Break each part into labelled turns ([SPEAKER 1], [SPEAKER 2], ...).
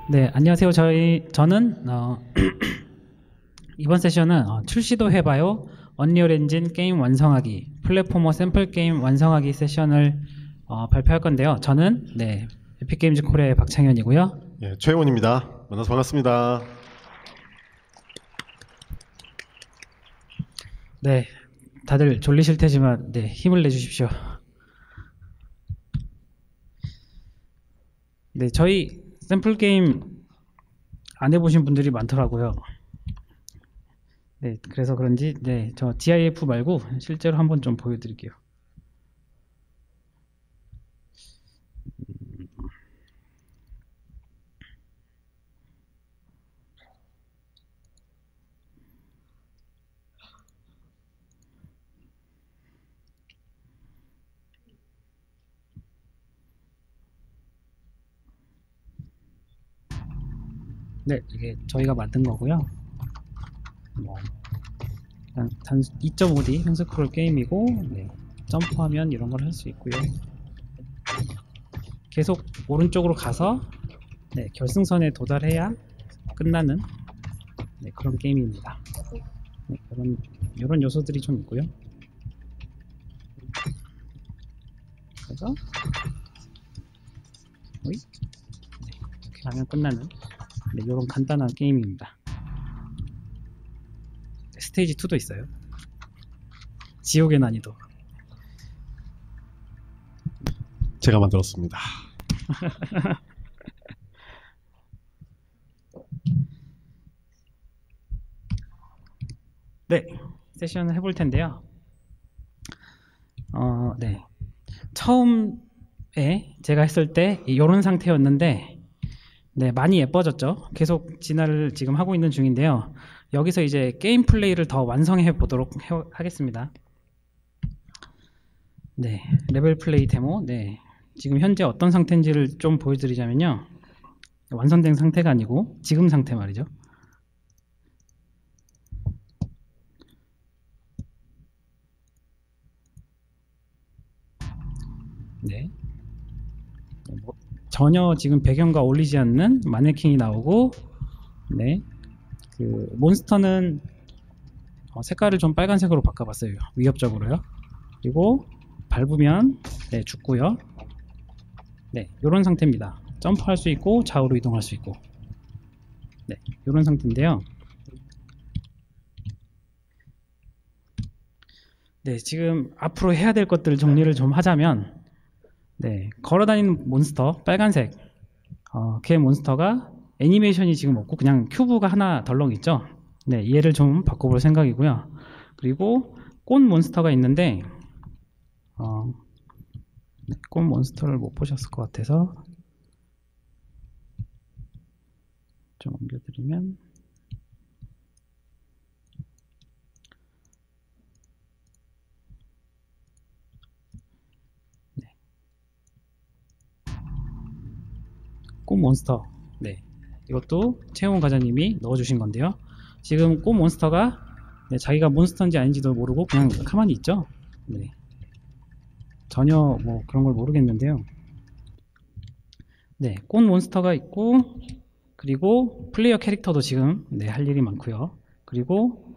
[SPEAKER 1] 네, 안녕하세요. 저는 이번 세션은 출시도 해봐요. 언리얼 엔진 게임 완성하기, 플랫포머 샘플 게임 완성하기 세션을 발표할 건데요. 저는 에픽게임즈 코리아의 박창현이고요.
[SPEAKER 2] 예, 최혜원입니다. 만나서 반갑습니다.
[SPEAKER 1] 네, 다들 졸리실 테지만 힘을 내주십시오. 네, 저희 샘플 게임 안 해보신 분들이 많더라고요. 네, 그래서 그런지 저 GIF 말고 실제로 한번 좀 보여드릴게요. 네, 이게 저희가 만든 거고요. 단 2.5D 횡스크롤 게임이고, 점프하면 이런 걸 할 수 있고요. 계속 오른쪽으로 가서 결승선에 도달해야 끝나는 그런 게임입니다. 이런 요소들이 좀 있고요. 그래서 이렇게 하면 끝나는 이런 간단한 게임입니다. 스테이지 2도 있어요. 지옥의 난이도.
[SPEAKER 2] 제가 만들었습니다.
[SPEAKER 1] 네, 세션을 해볼 텐데요. 처음에 제가 했을 때 이런 상태였는데 많이 예뻐졌죠. 계속 진화를 지금 하고 있는 중인데요. 여기서 이제 게임 플레이를 더 완성해 보도록 하겠습니다. 레벨 플레이 데모. 지금 현재 어떤 상태인지를 좀 보여드리자면요. 완성된 상태가 아니고 지금 상태 말이죠. 전혀 지금 배경과 어울리지 않는 마네킹이 나오고, 그 몬스터는 색깔을 좀 빨간색으로 바꿔봤어요. 위협적으로요. 그리고 밟으면 죽고요. 이런 상태입니다. 점프할 수 있고 좌우로 이동할 수 있고 이런 상태인데요. 지금 앞으로 해야 될 것들을 정리를 좀 하자면, 걸어다니는 몬스터 빨간색 걔 몬스터가 애니메이션이 지금 없고 그냥 큐브가 하나 덜렁 있죠. 얘를 좀 바꿔볼 생각이고요. 그리고 꽃 몬스터가 있는데 꽃 몬스터를 못 보셨을 것 같아서 좀 옮겨드리면, 꽃 몬스터 이것도 채용 과장님이 넣어주신 건데요. 지금 꽃 몬스터가 자기가 몬스터인지 아닌지도 모르고 그냥 가만히 있죠. 전혀 뭐 그런 걸 모르겠는데요. 꽃 몬스터가 있고, 그리고 플레이어 캐릭터도 지금 할 일이 많고요. 그리고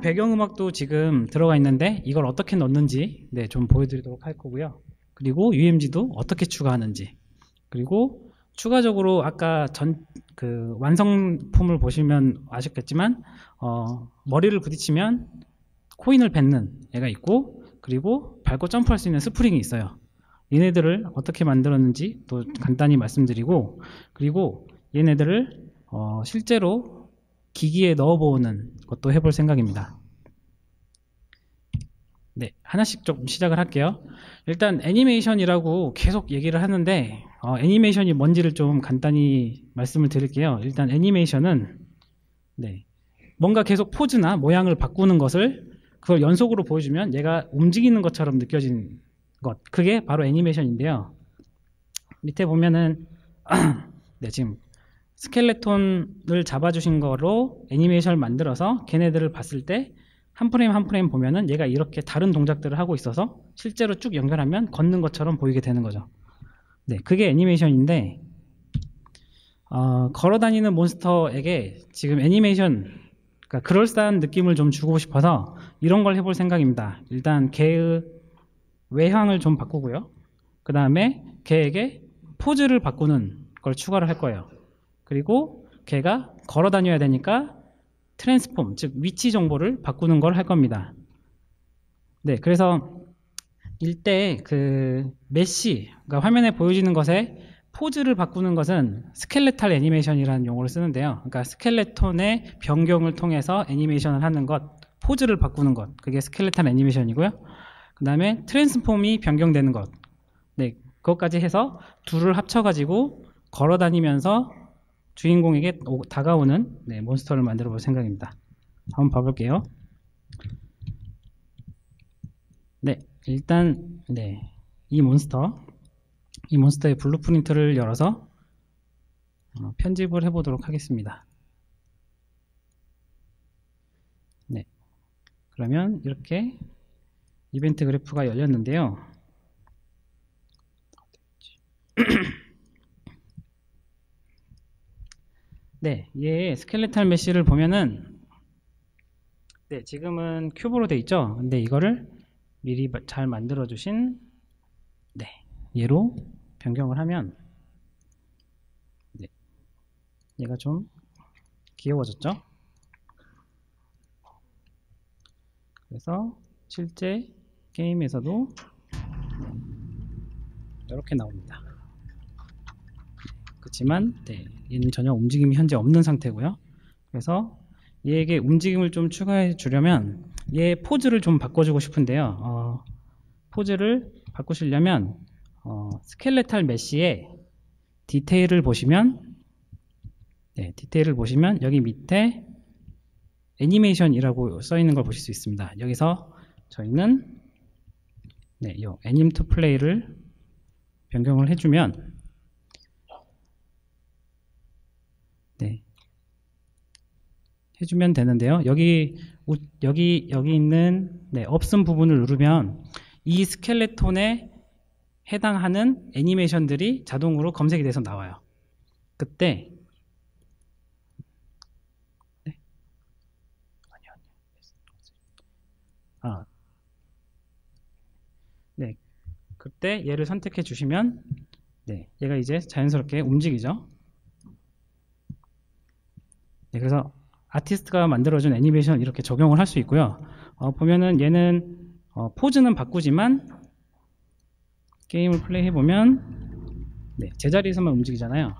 [SPEAKER 1] 배경음악도 지금 들어가 있는데 이걸 어떻게 넣는지 좀 보여드리도록 할 거고요. 그리고 UMG도 어떻게 추가하는지, 그리고 추가적으로 아까 그 완성품을 보시면 아셨겠지만 머리를 부딪히면 코인을 뱉는 애가 있고, 그리고 밟고 점프할 수 있는 스프링이 있어요. 얘네들을 어떻게 만들었는지 또 간단히 말씀드리고, 그리고 얘네들을 실제로 기기에 넣어보는 것도 해볼 생각입니다. 하나씩 좀 시작을 할게요. 일단 애니메이션이라고 계속 얘기를 하는데 애니메이션이 뭔지를 좀 간단히 말씀을 드릴게요. 일단 애니메이션은 뭔가 계속 포즈나 모양을 바꾸는 것을 그걸 연속으로 보여주면 얘가 움직이는 것처럼 느껴진 것, 그게 바로 애니메이션인데요. 밑에 보면은 지금 스켈레톤을 잡아주신 거로 애니메이션을 만들어서 걔네들을 봤을 때 한 프레임 한 프레임 보면은 얘가 이렇게 다른 동작들을 하고 있어서 실제로 쭉 연결하면 걷는 것처럼 보이게 되는 거죠. 네, 그게 애니메이션인데 걸어다니는 몬스터에게 지금 애니메이션, 그러니까 그럴싸한 느낌을 좀 주고 싶어서 이런 걸 해볼 생각입니다. 일단 걔의 외향을 좀 바꾸고요. 그 다음에 걔에게 포즈를 바꾸는 걸 추가를 할 거예요. 그리고 걔가 걸어 다녀야 되니까 트랜스폼, 즉 위치 정보를 바꾸는 걸 할 겁니다. 네, 그래서 이때 그 메시, 그러니까 화면에 보여지는 것에 포즈를 바꾸는 것은 스켈레탈 애니메이션이라는 용어를 쓰는데요. 그러니까 스켈레톤의 변경을 통해서 애니메이션을 하는 것, 포즈를 바꾸는 것, 그게 스켈레탈 애니메이션이고요. 그 다음에 트랜스폼이 변경되는 것, 네, 그것까지 해서 둘을 합쳐가지고 걸어 다니면서 주인공에게 다가오는 몬스터를 만들어 볼 생각입니다. 한번 봐볼게요. 네, 일단 이 몬스터의 블루프린트를 열어서 편집을 해보도록 하겠습니다. 네, 그러면 이렇게 이벤트 그래프가 열렸는데요. 네, 얘 스켈레탈 메쉬를 보면은 지금은 큐브로 돼 있죠. 근데 이거를 미리 잘 만들어 주신 얘로 변경을 하면 얘가 좀 귀여워졌죠. 그래서 실제 게임에서도 이렇게 나옵니다. 그렇지만 얘는 전혀 움직임이 현재 없는 상태고요. 그래서 얘에게 움직임을 좀 추가해 주려면 얘 포즈를 좀 바꿔주고 싶은데요. 포즈를 바꾸시려면 스켈레탈 메쉬의 디테일을 보시면 여기 밑에 애니메이션이라고 써 있는 걸 보실 수 있습니다. 여기서 저희는 이 애님 투 플레이를 변경을 해주면 해주면 되는데요. 여기 있는 없음 부분을 누르면 이 스켈레톤에 해당하는 애니메이션들이 자동으로 검색이 돼서 나와요. 그때 그때 얘를 선택해 주시면 얘가 이제 자연스럽게 움직이죠. 그래서 아티스트가 만들어준 애니메이션 이렇게 적용을 할 수 있고요. 보면은 얘는 포즈는 바꾸지만 게임을 플레이 해보면 제자리에서만 움직이잖아요.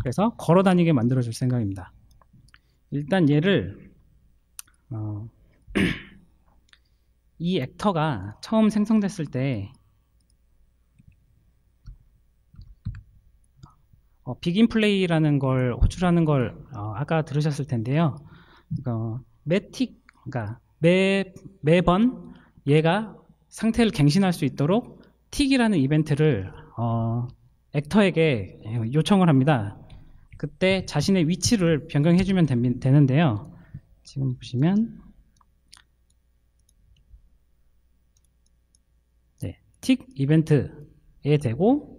[SPEAKER 1] 그래서 걸어 다니게 만들어 줄 생각입니다. 일단 얘를 이 액터가 처음 생성됐을 때 비긴 플레이라는 걸 호출하는 걸 아까 들으셨을 텐데요. 그러니까 매번 얘가 상태를 갱신할 수 있도록 틱이라는 이벤트를 액터에게 요청을 합니다. 그때 자신의 위치를 변경해주면 되는데요. 지금 보시면 틱 이벤트에 대고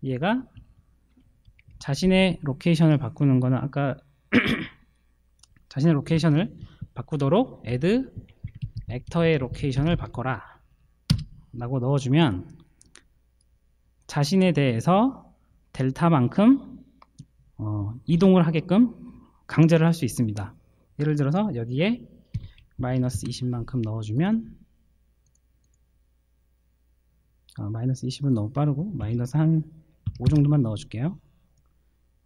[SPEAKER 1] 얘가 자신의 로케이션을 바꾸는 거는 아까 자신의 로케이션을 바꾸도록 add 액터의 로케이션을 바꿔라 라고 넣어주면 자신에 대해서 델타만큼 이동을 하게끔 강제를 할 수 있습니다. 예를 들어서 여기에 마이너스 20만큼 넣어주면 마이너스 20은 너무 빠르고 마이너스 한 5 정도만 넣어줄게요.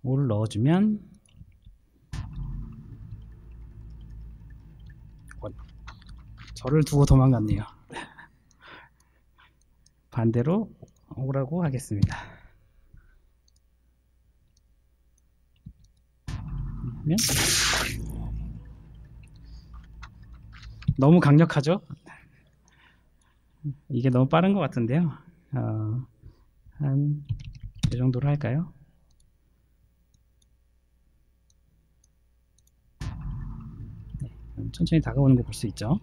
[SPEAKER 1] 5를 넣어주면 저를 두고 도망갔네요. 반대로 5라고 하겠습니다. 너무 강력하죠? 이게 너무 빠른 것 같은데요. 한 이 정도로 할까요? 천천히 다가오는 거 볼 수 있죠.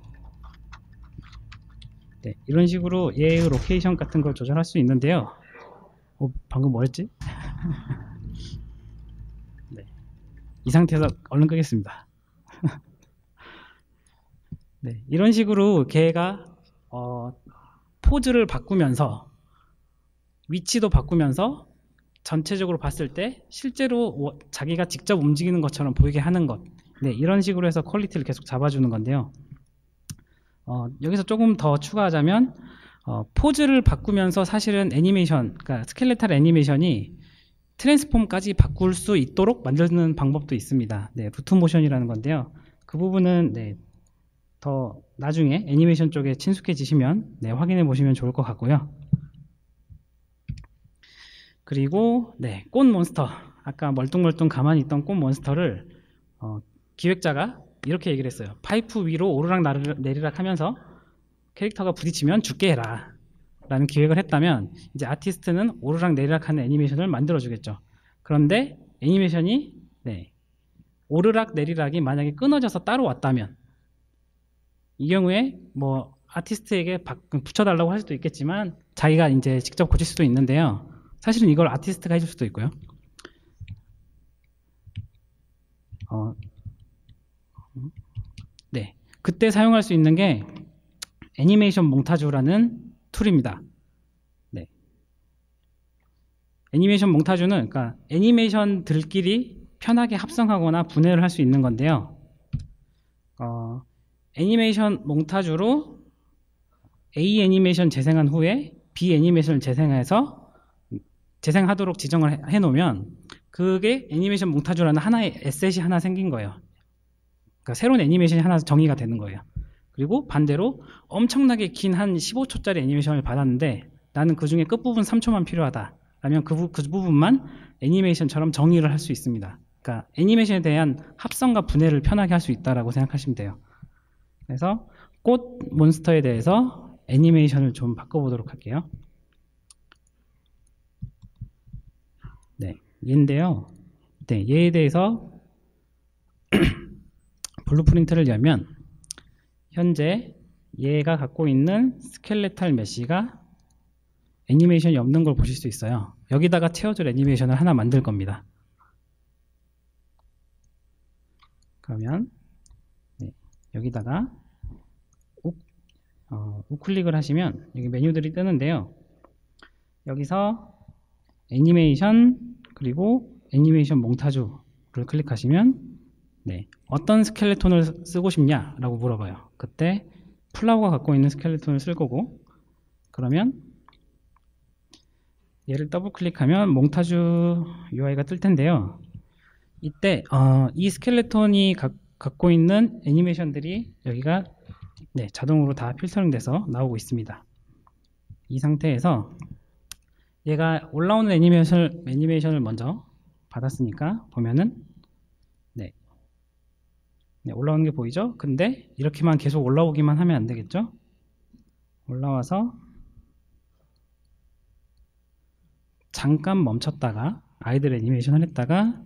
[SPEAKER 1] 네, 이런 식으로 얘의 로케이션 같은 걸 조절할 수 있는데요. 방금 뭐였지? 네, 이 상태에서 얼른 끄겠습니다. 네, 이런 식으로 걔가 포즈를 바꾸면서 위치도 바꾸면서 전체적으로 봤을 때 실제로 자기가 직접 움직이는 것처럼 보이게 하는 것. 네, 이런 식으로 해서 퀄리티를 계속 잡아주는 건데요. 여기서 조금 더 추가하자면 포즈를 바꾸면서 사실은 애니메이션, 그러니까 스켈레탈 애니메이션이 트랜스폼까지 바꿀 수 있도록 만드는 방법도 있습니다. 네, 루트 모션이라는 건데요. 그 부분은 네, 더 나중에 애니메이션 쪽에 친숙해지시면 네, 확인해 보시면 좋을 것 같고요. 그리고 네, 꽃 몬스터, 아까 멀뚱멀뚱 가만히 있던 꽃 몬스터를 기획자가 이렇게 얘기를 했어요. 파이프 위로 오르락 내리락 하면서 캐릭터가 부딪히면 죽게 해라 라는 기획을 했다면, 이제 아티스트는 오르락 내리락 하는 애니메이션을 만들어 주겠죠. 그런데 애니메이션이 네, 오르락 내리락이 만약에 끊어져서 따로 왔다면, 이 경우에 뭐 아티스트에게 붙여달라고 할 수도 있겠지만 자기가 이제 직접 고칠 수도 있는데요. 사실은 이걸 아티스트가 해줄 수도 있고요. 네, 그때 사용할 수 있는 게 애니메이션 몽타주라는 툴입니다. 네, 애니메이션 몽타주는 그러니까 애니메이션들끼리 편하게 합성하거나 분해를 할 수 있는 건데요. 애니메이션 몽타주로 A 애니메이션 재생한 후에 B 애니메이션을 재생하도록 지정을 해놓으면 그게 애니메이션 몽타주라는 하나의 에셋이 하나 생긴 거예요. 그러니까 새로운 애니메이션이 하나 정의가 되는 거예요. 그리고 반대로 엄청나게 긴 한 15초짜리 애니메이션을 받았는데 나는 그 중에 끝부분 3초만 필요하다 라면 그 부분만 애니메이션처럼 정의를 할 수 있습니다. 그러니까 애니메이션에 대한 합성과 분해를 편하게 할 수 있다라고 생각하시면 돼요. 그래서 꽃 몬스터에 대해서 애니메이션을 좀 바꿔보도록 할게요. 네, 얘인데요. 네, 얘에 대해서 블루프린트를 열면 현재 얘가 갖고 있는 스켈레탈 메쉬가 애니메이션이 없는 걸 보실 수 있어요. 여기다가 채워줄 애니메이션을 하나 만들 겁니다. 그러면 네, 여기다가 우클릭을 하시면 여기 메뉴들이 뜨는데요. 여기서 애니메이션 그리고 애니메이션 몽타주를 클릭하시면 네, 어떤 스켈레톤을 쓰고 싶냐 라고 물어봐요. 그때 플라워가 갖고 있는 스켈레톤을 쓸 거고, 그러면 얘를 더블 클릭하면 몽타주 UI가 뜰 텐데요. 이때 이 스켈레톤이 갖고 있는 애니메이션들이 여기가 네, 자동으로 다 필터링 돼서 나오고 있습니다. 이 상태에서 얘가 올라오는 애니메이션을 먼저 받았으니까 보면은 네, 올라오는 게 보이죠? 근데 이렇게만 계속 올라오기만 하면 안 되겠죠? 올라와서 잠깐 멈췄다가 아이들 애니메이션을 했다가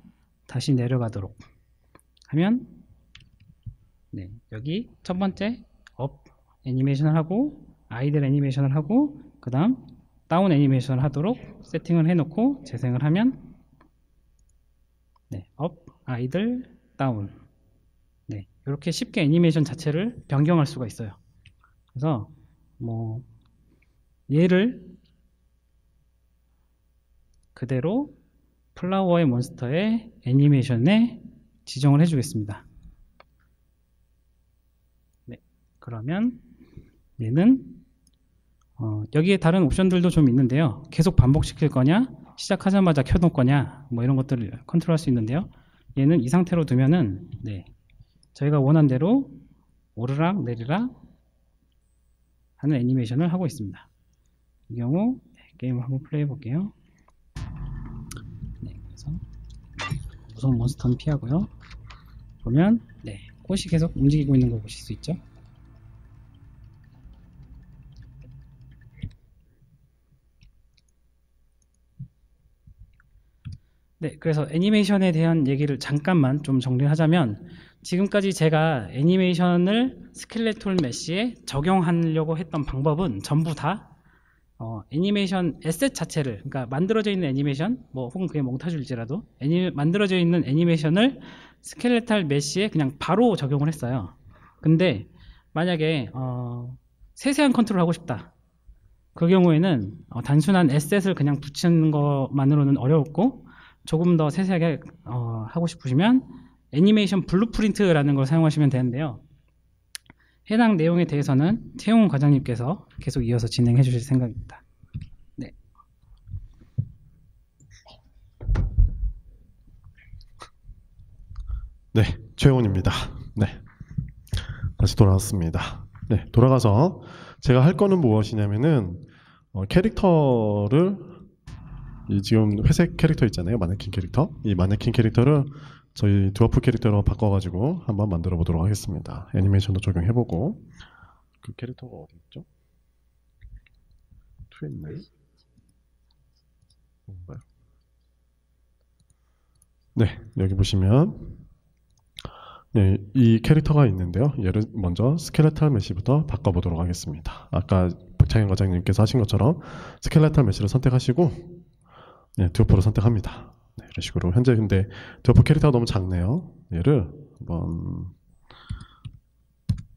[SPEAKER 1] 다시 내려가도록 하면 네, 여기 첫 번째 업 애니메이션을 하고 아이들 애니메이션을 하고 그 다음 다운 애니메이션을 하도록 세팅을 해놓고 재생을 하면 네, 업, 아이들, 다운 네, 이렇게 쉽게 애니메이션 자체를 변경할 수가 있어요. 그래서 뭐 얘를 그대로 플라워의 몬스터의 애니메이션에 지정을 해주겠습니다. 네, 그러면 얘는 여기에 다른 옵션들도 좀 있는데요. 계속 반복시킬 거냐, 시작하자마자 켜놓을 거냐, 뭐 이런 것들을 컨트롤할 수 있는데요. 얘는 이 상태로 두면은 네, 저희가 원하는 대로 오르락 내리락 하는 애니메이션을 하고 있습니다. 이 경우 게임을 한번 플레이해 볼게요. 네, 그래서 무서운 몬스터는 피하고요. 보면 네, 꽃이 계속 움직이고 있는 걸 보실 수 있죠. 네, 그래서 애니메이션에 대한 얘기를 잠깐만 좀 정리하자면 지금까지 제가 애니메이션을 스켈레톨 메쉬에 적용하려고 했던 방법은 전부 다 애니메이션 에셋 자체를, 그러니까 만들어져 있는 애니메이션, 뭐 혹은 그게 몽타주일지라도 만들어져 있는 애니메이션을 스켈레탈 메쉬에 그냥 바로 적용을 했어요. 근데 만약에 세세한 컨트롤 하고 싶다, 그 경우에는 단순한 에셋을 그냥 붙이는 것만으로는 어려웠고, 조금 더 세세하게 하고 싶으시면 애니메이션 블루프린트라는 걸 사용하시면 되는데요. 해당 내용에 대해서는 태용 과장님께서 계속 이어서 진행해 주실 생각입니다. 네.
[SPEAKER 2] 네, 최훈입니다. 네, 다시 돌아왔습니다. 네, 돌아가서 제가 할 거는 무엇이냐면은 캐릭터를 지금 회색 캐릭터 있잖아요, 마네킹 캐릭터. 이 마네킹 캐릭터를 저희 드워프 캐릭터로 바꿔가지고 한번 만들어 보도록 하겠습니다. 애니메이션도 적용해보고. 그 캐릭터가 어디 있죠? 2에 있나요? 뭔가요? 네, 여기 보시면 네, 이 캐릭터가 있는데요. 얘를 먼저 스켈레탈 메쉬부터 바꿔보도록 하겠습니다. 아까 박창현 과장님께서 하신 것처럼 스켈레탈 메쉬를 선택하시고 네, 드워프를 선택합니다. 네, 이런 식으로. 현재 근데 드워프 캐릭터가 너무 작네요. 얘를 한번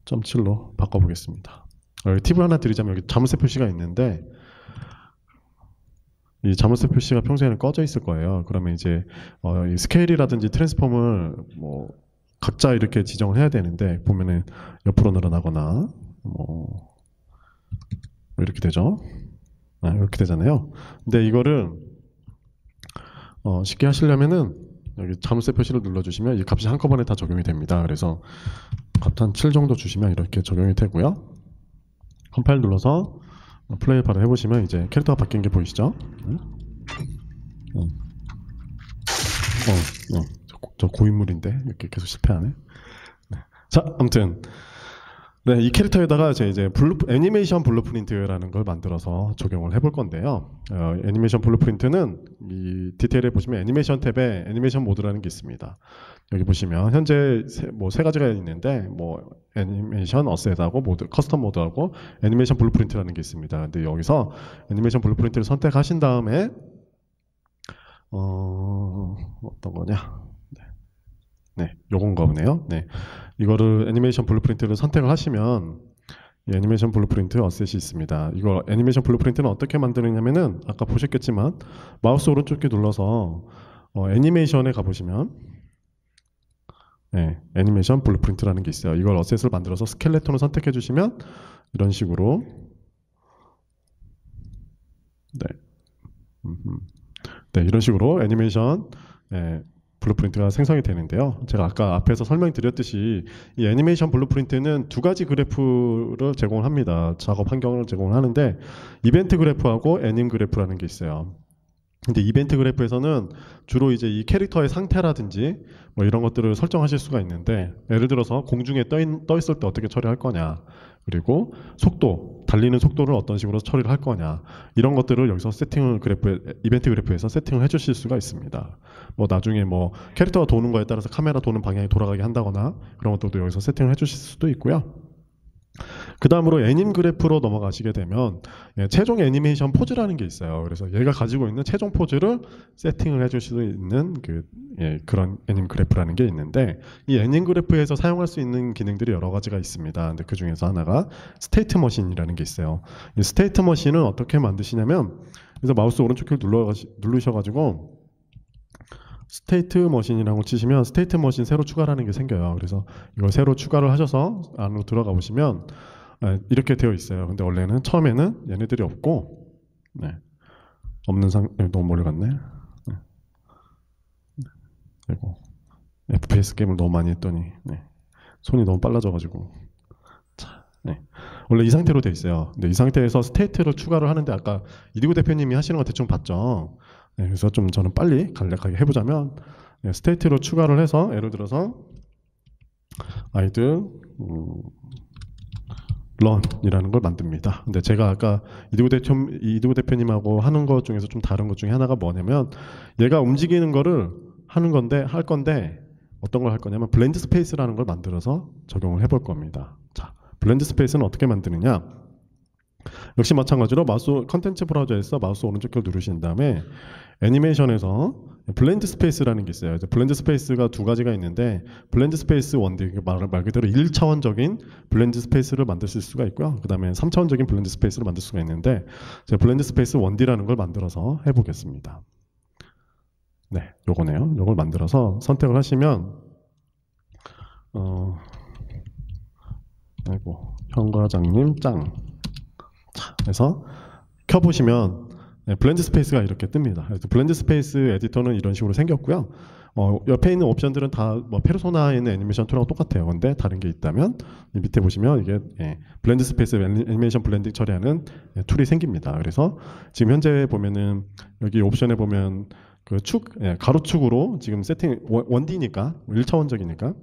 [SPEAKER 2] 0.7로 바꿔보겠습니다. 여기 팁을 하나 드리자면 여기 자물쇠 표시가 있는데 이 자물쇠 표시가 평소에는 꺼져 있을 거예요. 그러면 이제 이 스케일이라든지 트랜스폼을 뭐 각자 이렇게 지정을 해야 되는데 보면은 옆으로 늘어나거나 뭐 이렇게 되죠. 이렇게 되잖아요. 근데 이거를 쉽게 하시려면은 여기 자물쇠 표시를 눌러주시면 이 값이 한꺼번에 다 적용이 됩니다. 그래서 값 한 7 정도 주시면 이렇게 적용이 되고요. 컴파일 눌러서 플레이 바로 해보시면 이제 캐릭터가 바뀐 게 보이시죠? 저 고인물인데 이렇게 계속 실패하네. 네. 자, 아무튼 네, 이 캐릭터에다가 이제 애니메이션 블루프린트라는 걸 만들어서 적용을 해볼 건데요. 애니메이션 블루프린트는 이 디테일에 보시면 애니메이션 탭에 애니메이션 모드라는 게 있습니다. 여기 보시면 현재 세 가지가 있는데 뭐 애니메이션 어셋하고 모드, 커스텀 모드하고 애니메이션 블루프린트라는 게 있습니다. 근데 여기서 애니메이션 블루프린트를 선택하신 다음에 어떤 거냐? 네, 요건가 보네요. 네, 이거를 애니메이션 블루프린트를 선택을 하시면 이 애니메이션 블루프린트 어셋이 있습니다. 이거 애니메이션 블루프린트는 어떻게 만드느냐면은 아까 보셨겠지만 마우스 오른쪽 키 눌러서 애니메이션에 가보시면 네, 애니메이션 블루프린트라는 게 있어요. 이걸 어셋을 만들어서 스켈레톤을 선택해 주시면 이런 식으로 네, 이런 식으로 애니메이션 블루프린트가 생성이 되는데요. 제가 아까 앞에서 설명드렸듯이 이 애니메이션 블루프린트는 두 가지 그래프를 제공을 합니다. 작업 환경을 제공을 하는데 이벤트 그래프하고 애님 그래프라는 게 있어요. 근데 이벤트 그래프에서는 주로 이제 이 캐릭터의 상태라든지 뭐 이런 것들을 설정하실 수가 있는데, 예를 들어서 공중에 떠 있을 때 어떻게 처리할 거냐, 그리고 속도, 달리는 속도를 어떤 식으로 처리를 할 거냐, 이런 것들을 여기서 세팅을 이벤트 그래프에서 세팅을 해주실 수가 있습니다. 뭐 나중에 뭐 캐릭터가 도는 거에 따라서 카메라 도는 방향이 돌아가게 한다거나 그런 것들도 여기서 세팅을 해주실 수도 있고요. 그 다음으로 애님 그래프로 넘어가시게 되면 최종 애니메이션 포즈라는 게 있어요. 그래서 얘가 가지고 있는 최종 포즈를 세팅을 해줄 수 있는 그런 애님 그래프라는 게 있는데, 이 애님 그래프에서 사용할 수 있는 기능들이 여러 가지가 있습니다. 근데 그 중에서 하나가 스테이트 머신이라는 게 있어요. 이 스테이트 머신은 어떻게 만드시냐면, 그래서 마우스 오른쪽 키를 누르셔가지고 스테이트 머신이라고 치시면 스테이트 머신 새로 추가라는 게 생겨요. 그래서 이걸 새로 추가를 하셔서 안으로 들어가 보시면 이렇게 되어 있어요. 근데 원래는 처음에는 얘네들이 없고, 없는 너무 멀리 갔네. 그리고 FPS 게임을 너무 많이 했더니 손이 너무 빨라져가지고 원래 이 상태로 되어 있어요. 근데 이 상태에서 스테이트를 추가를 하는데 아까 이디고 대표님이 하시는 거 대충 봤죠. 그래서 좀 저는 빨리 간략하게 해보자면, 스테이트로 추가를 해서 예를 들어서 아이드 런이라는 걸 만듭니다. 근데 제가 아까 이디고 대표님하고 하는 것 중에서 좀 다른 것 중에 하나가 뭐냐면, 얘가 움직이는 거를 할 건데 어떤 걸 할 거냐면 블렌드 스페이스라는 걸 만들어서 적용을 해볼 겁니다. 자, 블렌드 스페이스는 어떻게 만드느냐? 역시 마찬가지로 마우스 컨텐츠 브라우저에서 마우스 오른쪽 키를 누르신 다음에 애니메이션에서 블렌드 스페이스라는 게 있어요. 블렌드 스페이스가 두 가지가 있는데 블렌드 스페이스 1D 말 그대로 1차원적인 블렌드 스페이스를 만드실 수가 있고요. 그 다음에 3차원적인 블렌드 스페이스를 만들 수가 있는데 제가 블렌드 스페이스 1D라는 걸 만들어서 해보겠습니다. 네, 요거네요. 요걸 만들어서 선택을 하시면 아이고 현 과장님 짱. 자, 그래서 켜보시면 블렌드 스페이스가 이렇게 뜹니다. 그래서 블렌드 스페이스 에디터는 이런 식으로 생겼고요. 옆에 있는 옵션들은 다 뭐 페르소나에 있는 애니메이션 툴하고 똑같아요. 근데 다른 게 있다면 이 밑에 보시면 이게 블렌드 스페이스 애니메이션 블렌딩 처리하는 툴이 생깁니다. 그래서 지금 현재 보면은 여기 옵션에 보면 그 가로축으로 지금 세팅 1D니까 1차원적이니까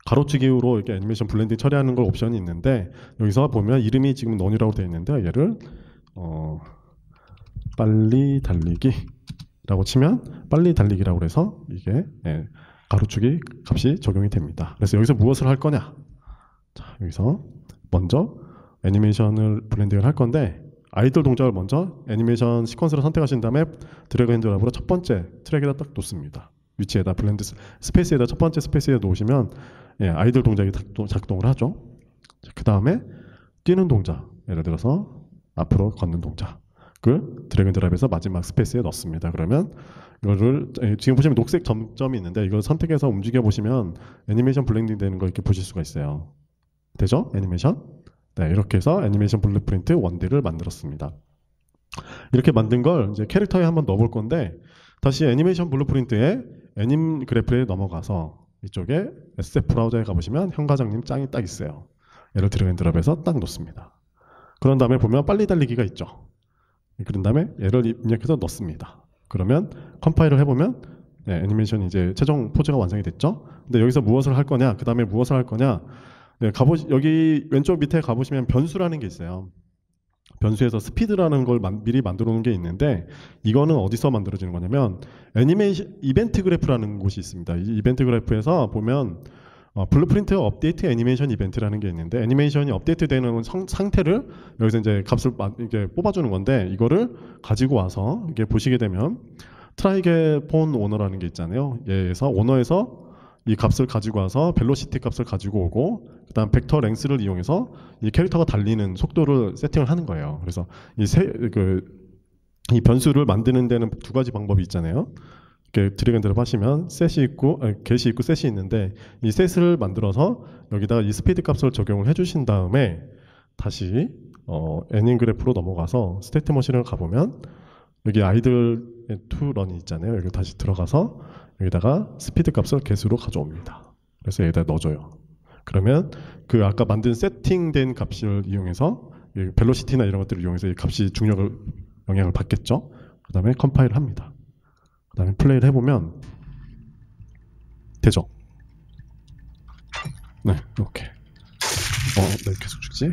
[SPEAKER 2] 가로치기로 이렇게 애니메이션 블렌딩 처리하는 걸 옵션이 있는데 여기서 보면 이름이 지금 넌이라고 되어 있는데 얘를 빨리 달리기라고 치면 빨리 달리기라고 해서 이게 가로축이 값이 적용이 됩니다. 그래서 여기서 무엇을 할 거냐? 자, 여기서 먼저 애니메이션을 블렌딩을 할 건데 아이돌 동작을 먼저 애니메이션 시퀀스를 선택하신 다음에 드래그 앤 드랍으로 첫 번째 트랙에다 딱 놓습니다. 위치에다 블렌드 스페이스에다 첫 번째 스페이스에 놓으시면 아이돌 동작이 작동을 하죠. 그 다음에 뛰는 동작, 예를 들어서 앞으로 걷는 동작을 드래그 앤 드랍에서 마지막 스페이스에 넣습니다. 그러면 이거를 지금 보시면 녹색 점점이 있는데 이걸 선택해서 움직여 보시면 애니메이션 블렌딩 되는 거 이렇게 보실 수가 있어요. 되죠? 애니메이션? 네, 이렇게 해서 애니메이션 블루프린트 1D를 만들었습니다. 이렇게 만든 걸 이제 캐릭터에 한번 넣어볼 건데 다시 애니메이션 블루프린트에 애님 그래프에 넘어가서 이쪽에 SF 브라우저에 가보시면 현 과장님 짱이 딱 있어요. 얘를 드래그 앤 드랍해서 딱 놓습니다. 그런 다음에 보면 빨리 달리기가 있죠. 그런 다음에 얘를 입력해서 넣습니다. 그러면 컴파일을 해보면 애니메이션이 이제 최종 포즈가 완성이 됐죠. 근데 여기서 무엇을 할 거냐? 그 다음에 무엇을 할 거냐? 여기 왼쪽 밑에 가보시면 변수라는 게 있어요. 변수에서 스피드라는 걸 미리 만들어 놓은 게 있는데 이거는 어디서 만들어지는 거냐면 애니메이션 이벤트 그래프라는 곳이 있습니다. 이 이벤트 그래프에서 보면 블루프린트 업데이트 애니메이션 이벤트라는 게 있는데 애니메이션이 업데이트되는 상태를 여기서 이제 값을 이게 뽑아주는 건데 이거를 가지고 와서 이게 보시게 되면 트라이게 폰 오너라는 게 있잖아요. 얘에서 오너에서 이 값을 가지고 와서 벨로시티 값을 가지고 오고 그다음 벡터 랭스를 이용해서 이 캐릭터가 달리는 속도를 세팅을 하는 거예요. 그래서 이 변수를 만드는 데는 두 가지 방법이 있잖아요. 이렇게 드래그 앤 드랍 하시면 셋이 있고 get이 있고 셋이 있는데 이 셋을 만들어서 여기다가 이 스피드 값을 적용을 해주신 다음에 다시 애닝 그래프로 넘어가서 스테이트 머신을 가보면 여기 아이들 투 런이 있잖아요. 여기 다시 들어가서 여기다가 스피드 값을 개수로 가져옵니다. 그래서 여기다 넣어줘요. 그러면 그 아까 만든 세팅된 값을 이용해서 벨로시티나 이런 것들을 이용해서 이 값이 영향을 받겠죠. 그 다음에 컴파일을 합니다. 그 다음에 플레이를 해보면 되죠. 네, 이렇게. 네, 계속 죽지.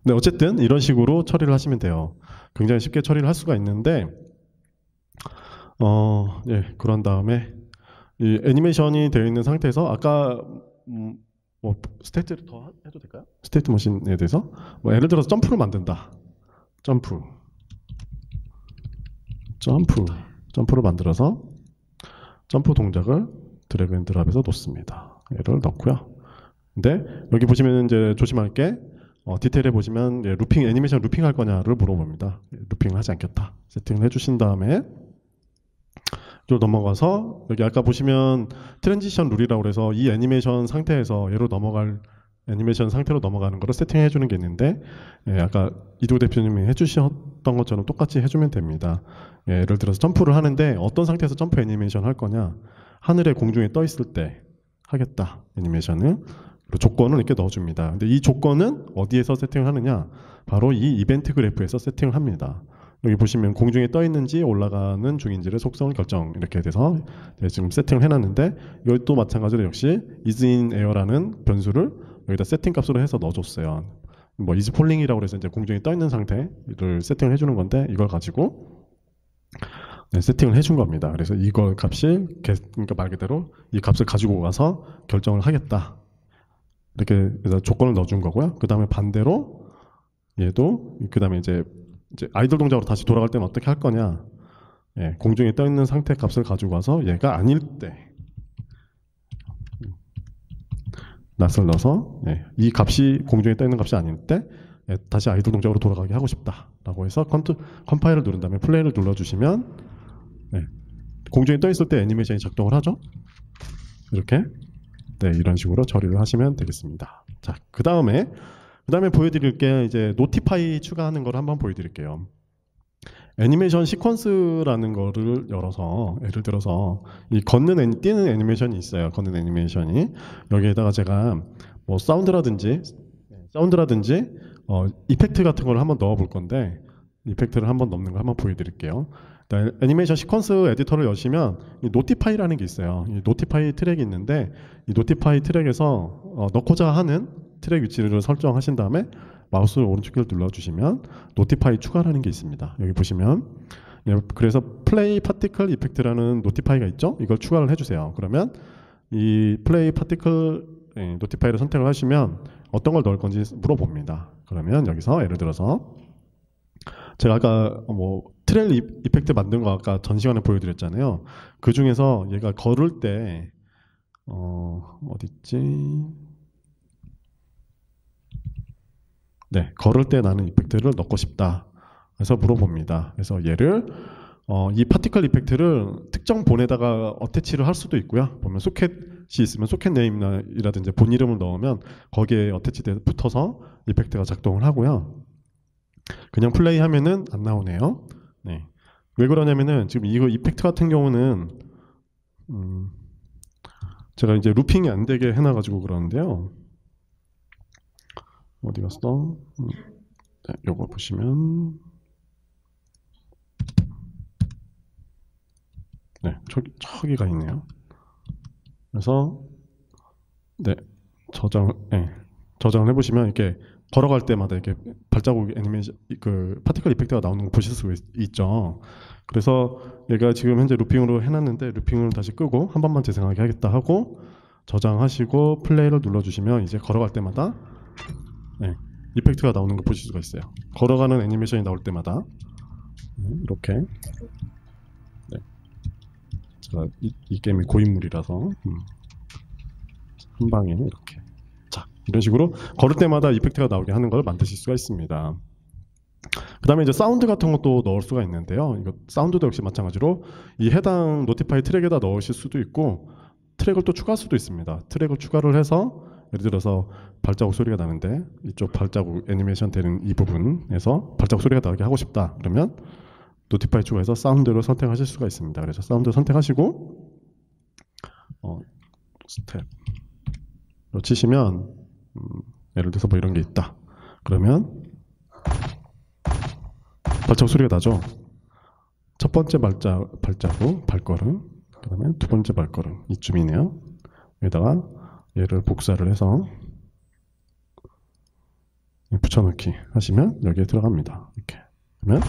[SPEAKER 2] 네, 어쨌든 이런 식으로 처리를 하시면 돼요. 굉장히 쉽게 처리를 할 수가 있는데 그런 다음에 이 애니메이션이 되어 있는 상태에서 아까 뭐 스테이트를 더 해도 될까요? 스테이트 머신에 대해서 뭐 예를 들어서 점프를 만든다. 점프를 만들어서 점프 동작을 드래그 앤 드랍해서 놓습니다. 얘를 넣고요. 근데 여기 보시면 이제 조심할 게 디테일에 보시면 애니메이션 루핑 할 거냐를 물어봅니다. 루핑을 하지 않겠다. 세팅을 해주신 다음에 또 넘어가서 여기 아까 보시면 트랜지션 룰이라고 해서 이 애니메이션 상태에서 얘로 넘어갈 애니메이션 상태로 넘어가는 거를 세팅해 주는 게 있는데 아까 이도 대표님이 해주셨던 것처럼 똑같이 해주면 됩니다. 예를 들어서 점프를 하는데 어떤 상태에서 점프 애니메이션 할 거냐 하늘에 공중에 떠 있을 때 하겠다 애니메이션을 그리고 조건을 이렇게 넣어줍니다. 근데 이 조건은 어디에서 세팅을 하느냐 바로 이 이벤트 그래프에서 세팅을 합니다. 여기 보시면 공중에 떠 있는지 올라가는 중인지를 속성을 결정 이렇게 돼서 지금 세팅을 해놨는데 이것도 마찬가지로 역시 isInAir라는 변수를 여기다 세팅 값으로 해서 넣어줬어요. 뭐 isFalling이라고 해서 이제 공중에 떠 있는 상태를 세팅을 해주는 건데 이걸 가지고 네, 세팅을 해준 겁니다. 그래서 이거 값이 그러니까 말 그대로 이 값을 가지고 와서 결정을 하겠다. 이렇게 그래서 조건을 넣어준 거고요. 그 다음에 반대로 얘도 그 다음에 이제 아이들 동작으로 다시 돌아갈 때는 어떻게 할 거냐? 예, 공중에 떠 있는 상태 값을 가지고 와서 얘가 아닐 때 낫을 넣어서 예, 이 값이 공중에 떠 있는 값이 아닐 때 예, 다시 아이들 동작으로 돌아가게 하고 싶다라고 해서 컴파일을 누른 다음에 플레이를 눌러주시면 네, 공중에 떠 있을 때 애니메이션이 작동을 하죠. 이렇게 네, 이런 식으로 처리를 하시면 되겠습니다. 자, 그 다음에 보여드릴 게 이제 노티파이 추가하는 걸 한번 보여드릴게요. 애니메이션 시퀀스라는 거를 열어서 예를 들어서 이 뛰는 애니메이션이 있어요. 걷는 애니메이션이 여기에다가 제가 뭐 사운드라든지 이펙트 같은 걸 한번 넣어 볼 건데 이펙트를 한번 넣는 거 한번 보여드릴게요. 애니메이션 시퀀스 에디터를 여시면 이 노티파이라는 게 있어요. 이 노티파이 트랙이 있는데 이 노티파이 트랙에서 넣고자 하는 트랙 위치를 설정하신 다음에 마우스 오른쪽 키를 눌러주시면 노티파이 추가라는 게 있습니다. 여기 보시면 그래서 플레이 파티클 이펙트라는 노티파이가 있죠. 이걸 추가를 해주세요. 그러면 이 플레이 파티클 노티파이를 선택을 하시면 어떤 걸 넣을 건지 물어봅니다. 그러면 여기서 예를 들어서 제가 아까 뭐 트레일 이펙트 만든 거 아까 전 시간에 보여드렸잖아요. 그 중에서 얘가 걸을 때 어딨지? 네, 걸을 때 나는 이펙트를 넣고 싶다. 그래서 물어봅니다. 그래서 얘를 이 파티클 이펙트를 특정 본에다가 어태치를 할 수도 있고요. 보면 소켓이 있으면 소켓 네임이라든지 본 이름을 넣으면 거기에 어태치돼 붙어서 이펙트가 작동을 하고요. 그냥 플레이하면은 안 나오네요. 네. 왜 그러냐면은 지금 이거 이펙트 같은 경우는 제가 이제 루핑이 안 되게 해놔가지고 그러는데요. 어디 갔어? 네, 요거 보시면 네, 저기가 있네요. 그래서 네, 저장을 해보시면 이렇게 걸어갈 때마다 이렇게 발자국 애니메이션 그 파티클 이펙트가 나오는 거 보실 수 있죠. 그래서 얘가 지금 현재 루핑으로 해놨는데 루핑을 다시 끄고 한 번만 재생하게 하겠다 하고 저장하시고 플레이를 눌러주시면 이제 걸어갈 때마다 네, 이펙트가 나오는 거 보실 수가 있어요. 걸어가는 애니메이션이 나올 때마다 이렇게 네. 제가 이 게임이 고인물이라서 한 방에 이렇게 자 이런 식으로 걸을 때마다 이펙트가 나오게 하는 걸 만드실 수가 있습니다. 그 다음에 이제 사운드 같은 것도 넣을 수가 있는데요. 이거 사운드도 역시 마찬가지로 이 해당 노티파이 트랙에다 넣으실 수도 있고 트랙을 또 추가할 수도 있습니다. 트랙을 추가를 해서 예를 들어서 발자국 소리가 나는데 이쪽 발자국 애니메이션 되는 이 부분에서 발자국 소리가 나게 하고 싶다. 그러면 노티파이 추가해서 사운드를 선택하실 수가 있습니다. 그래서 사운드 선택하시고 스텝로 치시면 예를 들어서 뭐 이런 게 있다. 그러면 발자국 소리가 나죠. 첫 번째 발자국 발걸음, 그 다음에 두 번째 발걸음 이쯤이네요. 여기다가 얘를 복사를 해서 붙여넣기 하시면 여기에 들어갑니다. 이렇게 그러면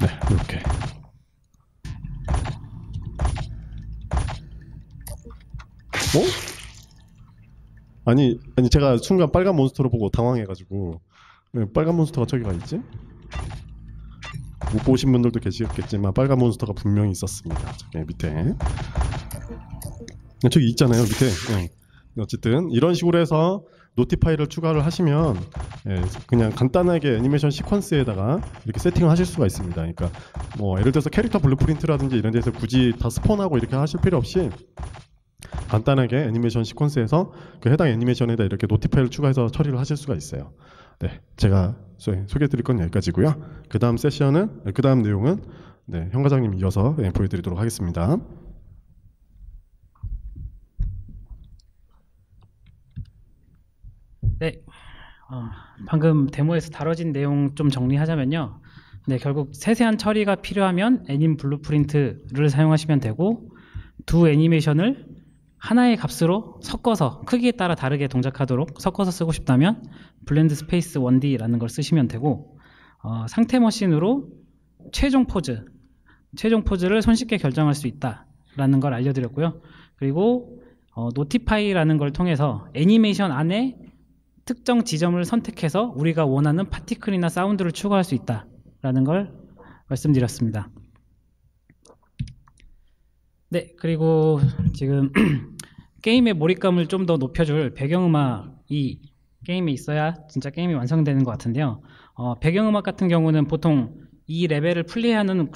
[SPEAKER 2] 네 이렇게 아니 제가 순간 빨간 몬스터를 보고 당황해가지고 왜 빨간 몬스터가 저기가 있지? 못 보신 분들도 계시겠지만 빨간 몬스터가 분명히 있었습니다. 저기 밑에 저기 있잖아요 밑에. 네. 어쨌든 이런 식으로 해서 노티파이를 추가를 하시면 그냥 간단하게 애니메이션 시퀀스에다가 이렇게 세팅을 하실 수가 있습니다. 그러니까 뭐 예를 들어서 캐릭터 블루프린트라든지 이런 데서 굳이 다 스폰하고 이렇게 하실 필요 없이 간단하게 애니메이션 시퀀스에서 그 해당 애니메이션에다 이렇게 노티파이를 추가해서 처리를 하실 수가 있어요. 네, 제가 소개해드릴 건 여기까지고요. 그 다음 세션은 그 다음 내용은 네, 현 과장님 이어서 보여드리도록 하겠습니다.
[SPEAKER 1] 네, 방금 데모에서 다뤄진 내용 좀 정리하자면요. 네, 결국 세세한 처리가 필요하면 애님 블루프린트를 사용하시면 되고 두 애니메이션을 하나의 값으로 섞어서 크기에 따라 다르게 동작하도록 섞어서 쓰고 싶다면 블렌드 스페이스 1D라는 걸 쓰시면 되고 상태 머신으로 최종 포즈 최종 포즈를 손쉽게 결정할 수 있다라는 걸 알려드렸고요. 그리고 노티파이라는 걸 통해서 애니메이션 안에 특정 지점을 선택해서 우리가 원하는 파티클이나 사운드를 추가할 수 있다라는 걸 말씀드렸습니다. 네, 그리고 지금 게임의 몰입감을 좀 더 높여줄 배경음악이 게임에 있어야 진짜 게임이 완성되는 것 같은데요. 배경음악 같은 경우는 보통 이 레벨을 플레이하는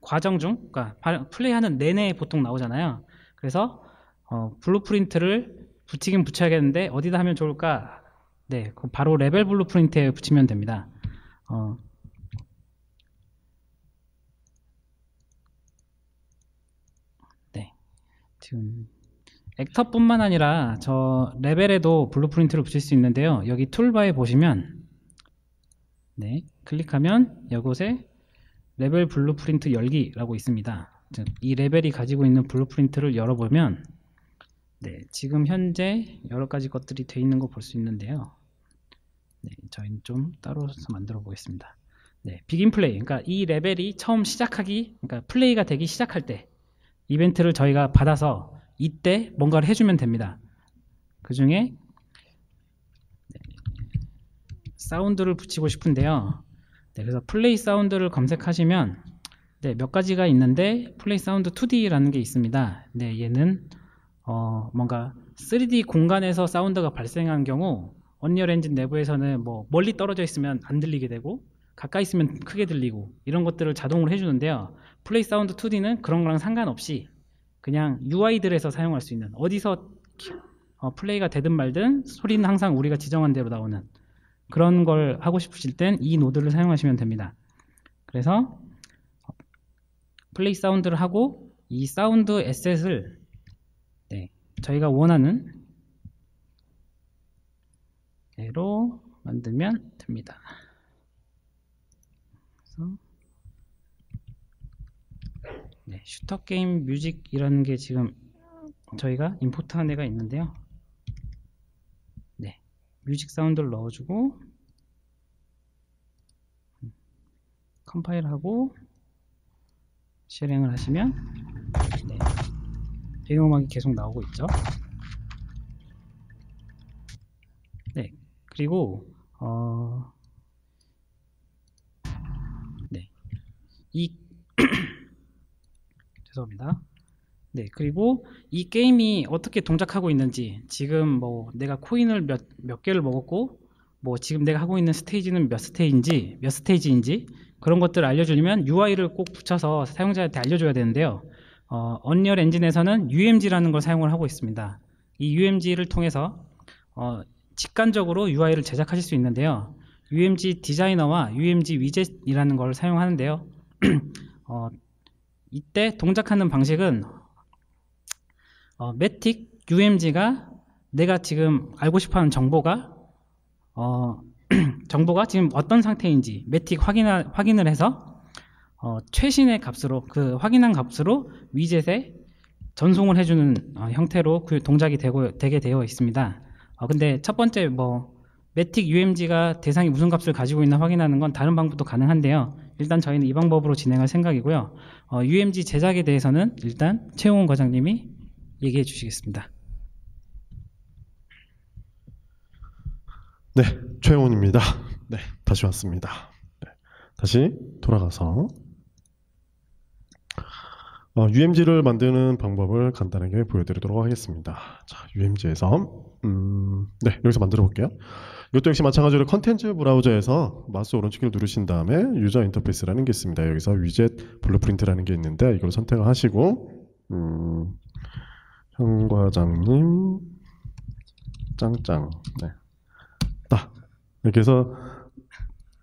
[SPEAKER 1] 과정 중, 그러니까 플레이하는 내내 보통 나오잖아요. 그래서 블루프린트를 붙이긴 붙여야겠는데 어디다 하면 좋을까? 네, 바로 레벨 블루프린트에 붙이면 됩니다. 네, 지금 액터뿐만 아니라 저 레벨에도 블루프린트를 붙일 수 있는데요. 여기 툴바에 보시면 네, 클릭하면 이곳에 레벨 블루프린트 열기라고 있습니다. 즉, 이 레벨이 가지고 있는 블루프린트를 열어보면 네, 지금 현재 여러 가지 것들이 되어 있는 거 볼 수 있는데요. 네, 저희는 좀 따로서 만들어 보겠습니다. 네, 비긴 플레이, 그러니까 이 레벨이 처음 그러니까 플레이가 되기 시작할 때 이벤트를 저희가 받아서 이때 뭔가를 해주면 됩니다. 그 중에 사운드를 붙이고 싶은데요. 네, 그래서 플레이 사운드를 검색하시면 네, 몇 가지가 있는데 플레이 사운드 2D라는 게 있습니다. 네, 얘는 뭔가 3D 공간에서 사운드가 발생한 경우 언리얼 엔진 내부에서는 뭐 멀리 떨어져 있으면 안 들리게 되고 가까이 있으면 크게 들리고 이런 것들을 자동으로 해주는데요. 플레이 사운드 2D는 그런 거랑 상관없이 그냥 UI들에서 사용할 수 있는, 어디서 플레이가 되든 말든 소리는 항상 우리가 지정한 대로 나오는 그런 걸 하고 싶으실 땐 이 노드를 사용하시면 됩니다. 그래서 플레이 사운드를 하고 이 사운드 에셋을 네, 저희가 원하는 대로 만들면 됩니다. 그래서 네, 슈터 게임 뮤직이라는 게 지금 저희가 임포트한 애가 있는데요. 네, 뮤직 사운드를 넣어주고 컴파일하고 실행을 하시면 네, 배경음악이 계속 나오고 있죠. 네, 그리고 네, 이 죄송합니다. 네, 그리고 이 게임이 어떻게 동작하고 있는지, 지금 뭐 내가 코인을 몇 개를 먹었고 뭐 지금 내가 하고 있는 스테이지는 몇 스테이지인지 그런 것들을 알려주려면 UI를 꼭 붙여서 사용자한테 알려줘야 되는데요. 언리얼 엔진에서는 UMG라는 걸 사용을 하고 있습니다. 이 UMG를 통해서 직관적으로 UI를 제작하실 수 있는데요. UMG 디자이너와 UMG 위젯이라는 걸 사용하는데요. 이때 동작하는 방식은 매틱 UMG가 내가 지금 알고 싶어하는 정보가 지금 어떤 상태인지 매틱 확인을 해서 최신의 값으로, 그 확인한 값으로 위젯에 전송을 해주는 형태로 그 동작이 되게 되어 있습니다. 근데 첫 번째 매틱 UMG가 대상이 무슨 값을 가지고 있나 확인하는 건 다른 방법도 가능한데요. 일단 저희는 이 방법으로 진행할 생각이고요. UMG 제작에 대해서는 일단 최용훈 과장님이 얘기해 주시겠습니다.
[SPEAKER 2] 네, 최용훈입니다. 네, 다시 왔습니다. 네, 다시 돌아가서 UMG를 만드는 방법을 간단하게 보여드리도록 하겠습니다. 자, UMG에서 네, 여기서 만들어 볼게요. 이것도 역시 마찬가지로 컨텐츠 브라우저에서 마우스 오른쪽을 누르신 다음에 유저 인터페이스라는 게 있습니다. 여기서 위젯 블루프린트라는 게 있는데 이걸 선택을 하시고 현 과장님 짱짱 네. 딱 이렇게 해서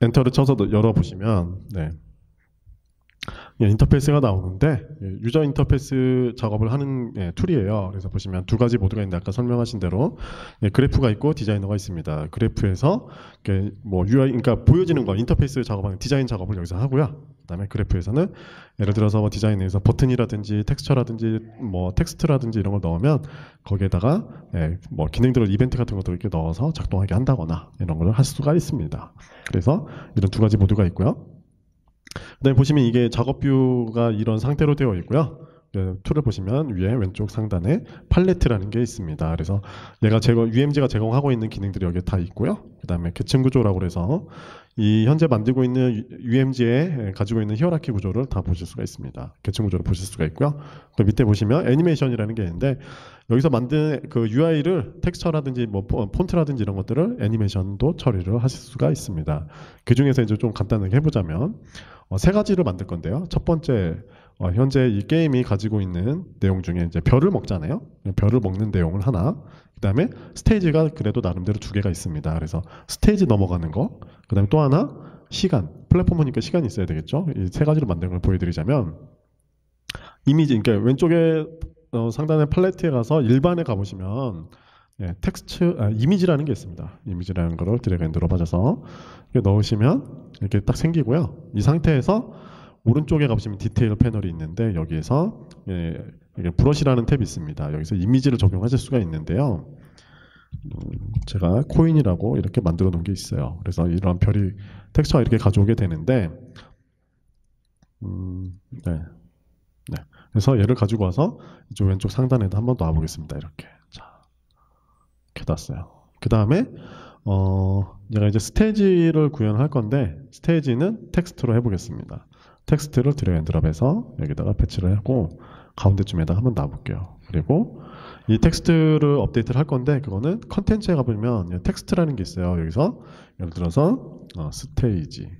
[SPEAKER 2] 엔터를 쳐서 열어보시면 네. 인터페이스가 나오는데 유저 인터페이스 작업을 하는 툴이에요. 그래서 보시면 두 가지 모드가 있는데 아까 설명하신 대로 그래프가 있고 디자이너가 있습니다. 그래프에서 뭐 UI, 그러니까 보여지는 거 인터페이스 작업하는 디자인 작업을 여기서 하고요. 그다음에 그래프에서는 예를 들어서 뭐 디자인에서 버튼이라든지 텍스처라든지 뭐 텍스트라든지 이런 걸 넣으면 거기에다가 뭐 기능들을 이벤트 같은 것들을 이렇게 넣어서 작동하게 한다거나 이런 걸 할 수가 있습니다. 그래서 이런 두 가지 모드가 있고요. 그다음에 보시면 이게 작업 뷰가 이런 상태로 되어 있고요. 툴을 보시면 위에 왼쪽 상단에 팔레트라는 게 있습니다. 그래서 얘가 UMG가 제공하고 있는 기능들이 여기에 다 있고요. 그다음에 계층 구조라고 해서 이 현재 만들고 있는 UMG에 가지고 있는 히어라키 구조를 다 보실 수가 있습니다. 계층 구조를 보실 수가 있고요. 그 밑에 보시면 애니메이션이라는 게 있는데 여기서 만든 그 UI를 텍스처라든지 뭐 폰트라든지 이런 것들을 애니메이션도 처리를 하실 수가 있습니다. 그 중에서 이제 좀 간단하게 해보자면 세 가지를 만들 건데요. 첫 번째 현재 이 게임이 가지고 있는 내용 중에 이제 별을 먹잖아요. 별을 먹는 내용을 하나. 그다음에 스테이지가 그래도 나름대로 두 개가 있습니다. 그래서 스테이지 넘어가는 거. 그다음에 또 하나 시간. 플랫폼이니까 시간이 있어야 되겠죠. 이 세 가지로 만든 걸 보여드리자면 이미지. 그러니까 왼쪽에 상단의 팔레트에 가서 일반에 가보시면 이미지라는 게 있습니다. 이미지라는 거를 드래그 앤 드롭 하셔서 넣으시면 이렇게 딱 생기고요. 이 상태에서 오른쪽에 가보시면 디테일 패널이 있는데 여기에서 브러쉬라는 탭이 있습니다. 여기서 이미지를 적용하실 수가 있는데요. 제가 코인이라고 이렇게 만들어 놓은 게 있어요. 그래서 이런 별이 텍스처가 이렇게 가져오게 되는데 그래서 얘를 가지고 와서 이쪽 왼쪽 상단에도 한번 놔보겠습니다. 이렇게 이렇게 놨어요. 그 다음에 제가 이제 스테이지를 구현할 건데 스테이지는 텍스트로 해보겠습니다. 텍스트를 드래그 앤 드롭해서 여기다가 배치를 하고 가운데쯤에다 한번 놔볼게요. 그리고 이 텍스트를 업데이트를 할 건데 그거는 컨텐츠에 가보면 텍스트라는 게 있어요. 여기서 예를 들어서 스테이지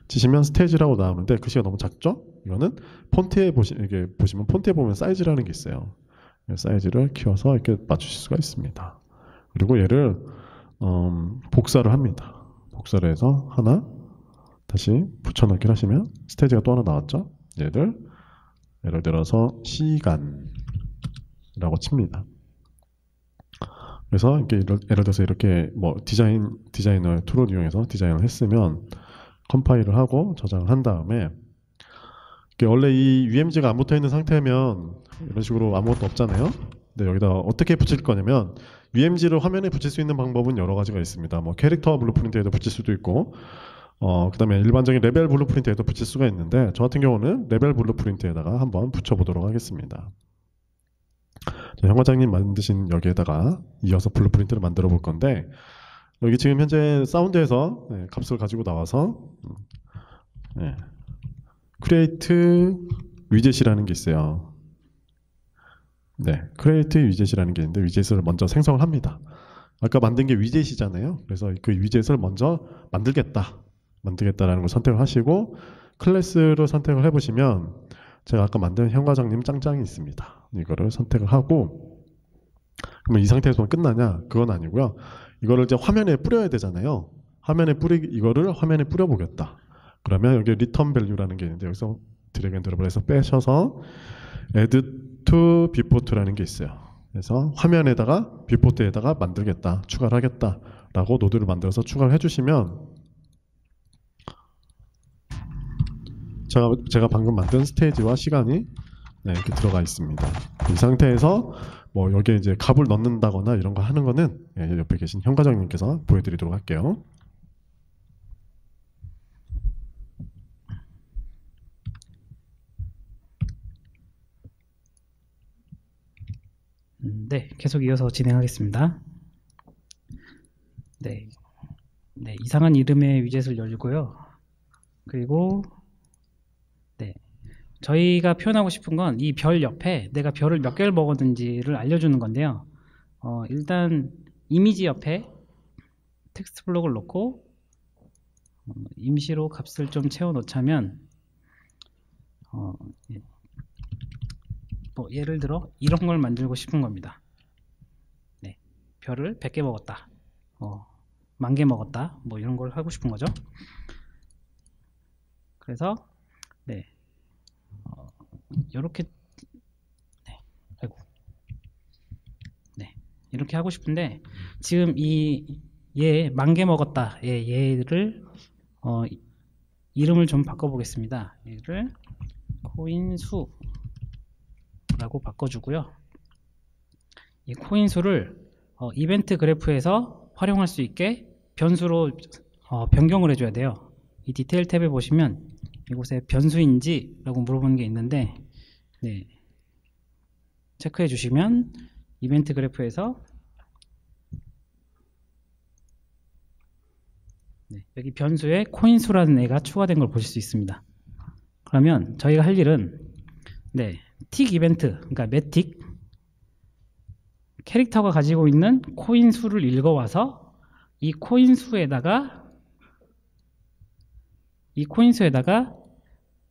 [SPEAKER 2] 치시면 스테이지라고 나오는데 글씨가 너무 작죠? 이거는 폰트에 이게 보시면 폰트에 보면 사이즈라는 게 있어요. 사이즈를 키워서 이렇게 맞추실 수가 있습니다. 그리고 얘를 복사를 합니다. 복사를 해서 하나 다시 붙여넣기를 하시면 스테이지가 또 하나 나왔죠? 얘를 예를 들어서 시간이라고 칩니다. 그래서 이렇게 예를 들어서 이렇게 뭐 디자이너 툴을 이용해서 디자인을 했으면 컴파일을 하고 저장을 한 다음에 원래 이 UMG가 안 붙어 있는 상태면 이런 식으로 아무것도 없잖아요. 근데 여기다 어떻게 붙일 거냐면 UMG를 화면에 붙일 수 있는 방법은 여러 가지가 있습니다. 뭐 캐릭터 블루프린트에도 붙일 수도 있고 그 다음에 일반적인 레벨 블루프린트에도 붙일 수가 있는데 저 같은 경우는 레벨 블루프린트에다가 한번 붙여보도록 하겠습니다. 현 과장님 만드신 여기에다가 이어서 블루프린트를 만들어 볼 건데 여기 지금 현재 사운드에서 값을 가지고 나와서 create 위젯이라는 게 있어요. create 위젯이라는 게 있는데 위젯을 먼저 생성을 합니다. 아까 만든 게 위젯이잖아요. 그래서 그 위젯을 먼저 만들겠다라는 걸 선택을 하시고 클래스를 선택을 해보시면 제가 아까 만든 현 과장님 짱짱이 있습니다. 이거를 선택을 하고 그러면 이 상태에서만 끝나냐? 그건 아니고요. 이거를 이제 화면에 뿌려야 되잖아요. 이거를 화면에 뿌려보겠다. 그러면 여기 return value라는 게 있는데 여기서 드래그 앤 드롭을 해서 빼셔서 add to viewport라는 게 있어요. 그래서 화면에다가 viewport에다가 만들겠다, 추가를 하겠다라고 노드를 만들어서 추가를 해주시면 제가 방금 만든 스테이지와 시간이 이렇게 들어가 있습니다. 이 상태에서 뭐 여기에 이제 값을 넣는다거나 이런 거 하는 거는 옆에 계신 현 과장님께서 보여드리도록 할게요.
[SPEAKER 1] 네, 계속 이어서 진행하겠습니다. 이상한 이름의 위젯을 열고요. 그리고 저희가 표현하고 싶은 건 이 별 옆에 내가 별을 몇 개를 먹었는지를 알려주는 건데요. 일단 이미지 옆에 텍스트 블록을 놓고 임시로 값을 좀 채워 놓자면 뭐 예를 들어 이런 걸 만들고 싶은 겁니다. 별을 100개 먹었다, 10,000개 먹었다, 뭐 이런 걸 하고 싶은 거죠. 그래서 이렇게 이렇게 하고 싶은데 지금 얘 10,000개 먹었다 얘를 이름을 좀 바꿔보겠습니다. 얘를 코인수라고 바꿔주고요. 이 코인수를 이벤트 그래프에서 활용할 수 있게 변수로 변경을 해줘야 돼요. 이 디테일 탭에 보시면 이곳에 변수인지 라고 물어보는 게 있는데, 네, 체크해 주시면 이벤트 그래프에서 네, 여기 변수에 코인수라는 애가 추가된 걸 보실 수 있습니다. 그러면 저희가 할 일은 네, 틱 이벤트, 그러니까 매틱 캐릭터가 가지고 있는 코인 수를 읽어와서 이 코인 수에다가 이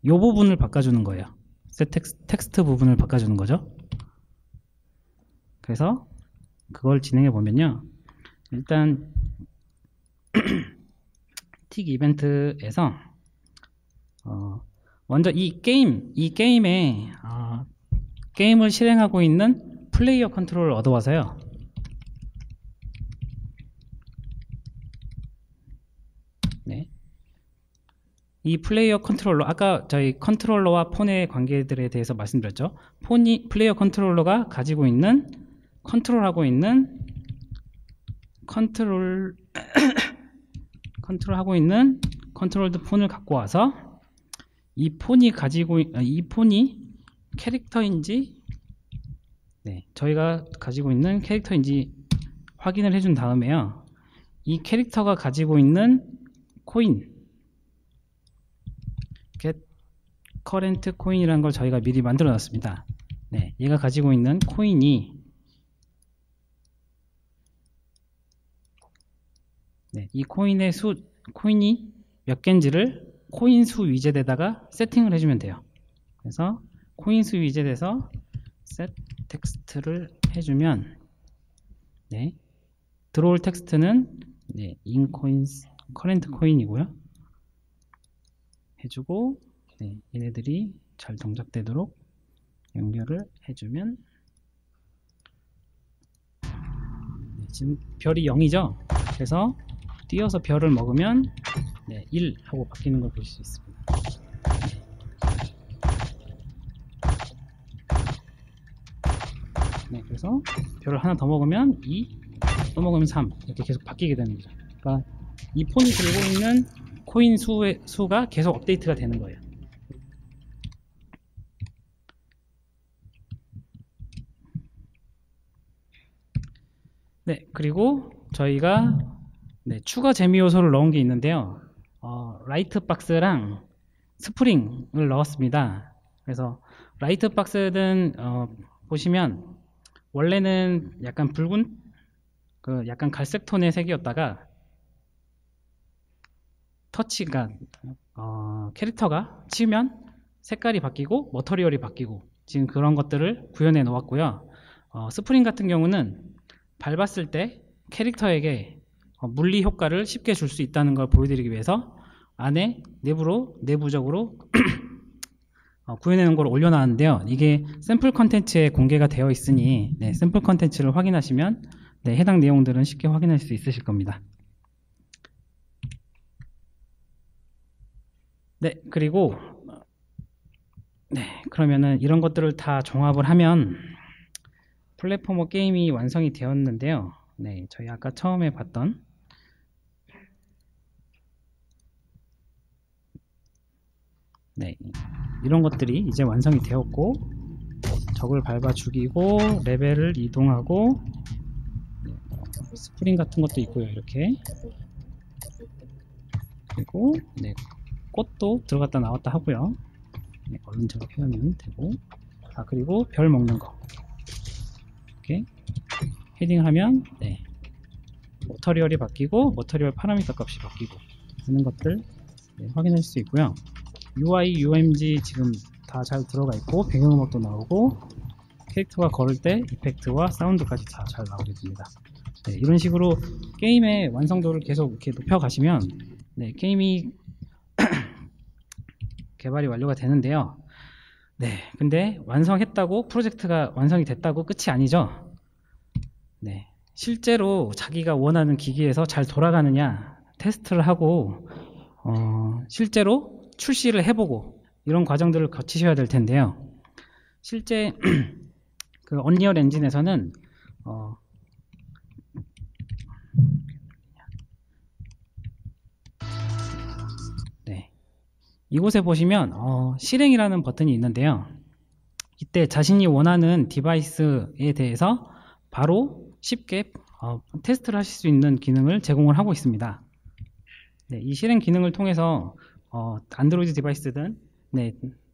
[SPEAKER 1] 부분을 바꿔주는 거예요. 텍스트 부분을 바꿔주는 거죠. 그래서 그걸 진행해 보면요, 일단 틱 이벤트에서 먼저 이 게임에 게임을 실행하고 있는 플레이어 컨트롤을 얻어와서요, 네, 이 플레이어 컨트롤러, 아까 저희 컨트롤러와 폰의 관계들에 대해서 말씀드렸죠. 플레이어 컨트롤러가 가지고 있는 컨트롤하고 있는 컨트롤드 폰을 갖고 와서 이 폰이 캐릭터인지, 네, 저희가 가지고 있는 캐릭터인지 확인을 해준 다음에요, 이 캐릭터가 가지고 있는 코인, get current coin이라는 걸 저희가 미리 만들어 놨습니다. 네, 얘가 가지고 있는 코인이, 네, 이 코인이 몇 개인지를 코인 수 위젯에다가 세팅을 해주면 돼요. 그래서 코인 수 위젯에서 set 텍스트를 해주면, 네, 들어올 텍스트는 네, in coins current coin이고요. 해주고, 네, 얘네들이 잘 동작되도록 연결을 해주면, 네, 지금 별이 0이죠. 그래서 띄어서 별을 먹으면 네, 1 하고 바뀌는 걸 볼 수 있습니다. 네, 그래서 별을 하나 더 먹으면 2, 또 먹으면 3, 이렇게 계속 바뀌게 되는 거죠. 그러니까 이 폰이 들고 있는 코인 수가 계속 업데이트가 되는 거예요. 네, 그리고 저희가 네, 추가 재미 요소를 넣은 게 있는데요, 라이트 박스랑 스프링을 넣었습니다. 그래서 라이트 박스는 보시면 원래는 약간 붉은 약간 갈색 톤의 색이었다가 터치가 캐릭터가 치면 색깔이 바뀌고 머터리얼이 바뀌고 지금 그런 것들을 구현해 놓았고요. 스프링 같은 경우는 밟았을 때 캐릭터에게 물리 효과를 쉽게 줄 수 있다는 걸 보여드리기 위해서 안에 내부적으로 구현해 놓은 걸 올려놨는데요, 이게 샘플 컨텐츠에 공개가 되어 있으니 네, 샘플 컨텐츠를 확인하시면 네, 해당 내용들은 쉽게 확인할 수 있으실 겁니다. 네, 그리고 네, 그러면은 이런 것들을 다 종합을 하면 플랫포머 게임이 완성이 되었는데요, 네, 저희 아까 처음에 봤던 네, 이런 것들이 이제 완성이 되었고, 적을 밟아 죽이고 레벨을 이동하고, 네, 스프링 같은 것도 있고요, 이렇게. 그리고 네, 꽃도 들어갔다 나왔다 하고요. 네, 얼른 작업하면 되고, 그리고 별 먹는 거 이렇게 헤딩하면 네, 머터리얼이 바뀌고 머터리얼 파라미터 값이 바뀌고 하는 것들 네, 확인할 수 있고요. UI, UMG 지금 다 잘 들어가 있고 배경음악도 나오고 캐릭터가 걸을 때 이펙트와 사운드까지 다 잘 나오게 됩니다. 네, 이런 식으로 게임의 완성도를 계속 이렇게 높여 가시면 네, 게임이 개발이 완료가 되는데요. 네, 근데 완성했다고, 프로젝트가 완성이 됐다고 끝이 아니죠. 네, 실제로 자기가 원하는 기기에서 잘 돌아가느냐 테스트를 하고 실제로 출시를 해보고 이런 과정들을 거치셔야 될 텐데요. 실제 그 언리얼 엔진에서는 네, 이곳에 보시면 실행이라는 버튼이 있는데요. 이때 자신이 원하는 디바이스에 대해서 바로 쉽게 테스트를 하실 수 있는 기능을 제공을 하고 있습니다. 네, 이 실행 기능을 통해서 안드로이드 디바이스든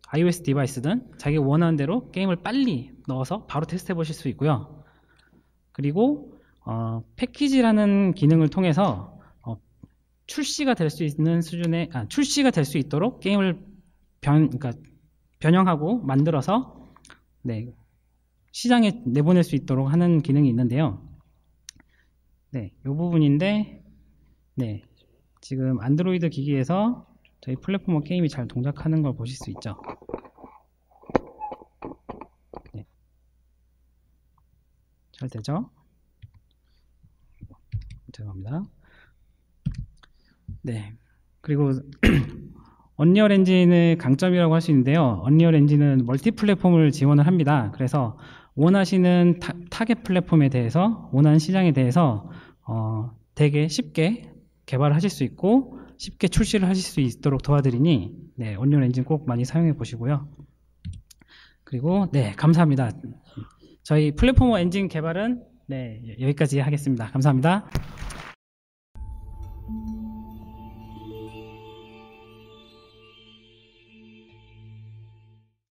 [SPEAKER 1] iOS 디바이스든 자기 원하는 대로 게임을 빨리 넣어서 바로 테스트 해 보실 수 있고요. 그리고 패키지라는 기능을 통해서 출시가 될 수 있는 수준의 출시가 될 수 있도록 게임을 변형하고 만들어서 시장에 내보낼 수 있도록 하는 기능이 있는데요. 이 부분인데 지금 안드로이드 기기에서 저희 플랫포머 게임이 잘 동작하는 걸 보실 수 있죠. 잘 되죠? 죄송합니다. 그리고 언리얼 엔진의 강점이라고 할 수 있는데요. 언리얼 엔진은 멀티 플랫폼을 지원을 합니다. 그래서 원하시는 타겟 플랫폼에 대해서, 원하는 시장에 대해서 되게 쉽게 개발을 하실 수 있고 쉽게 출시를 하실 수 있도록 도와드리니 언리얼 엔진 꼭 많이 사용해 보시고요. 그리고 감사합니다. 저희 플랫포머 엔진 개발은 여기까지 하겠습니다. 감사합니다.